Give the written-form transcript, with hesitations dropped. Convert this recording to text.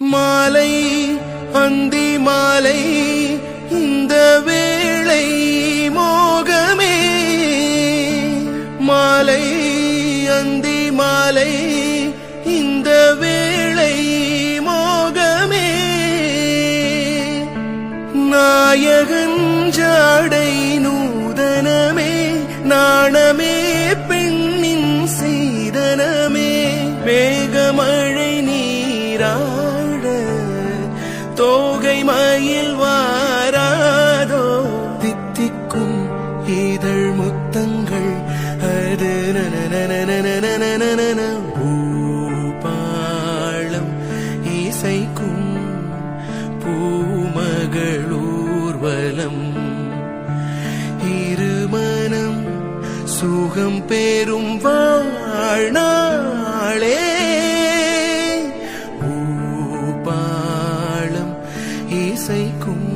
மாலை அந்தி மாலை இந்த வேளை மோகமே மாலை அந்தி மாலை இந்த வேளை மோகமே நாயகன் ஜாடை நூதனமே நாணமே பெண்ணின் சீதனமே மேகமழை நீராட தோகை மயில் வாராதோ தித்திக்கும் இதழ் முத்தங்கள் அது நனநனநனநனநன பூபாளம் இசைக்கும் பூமகளூர்வலம் இருமனம் சுகம் பெறும் வாழ்நாளே பூபாளம் இசைக்கும்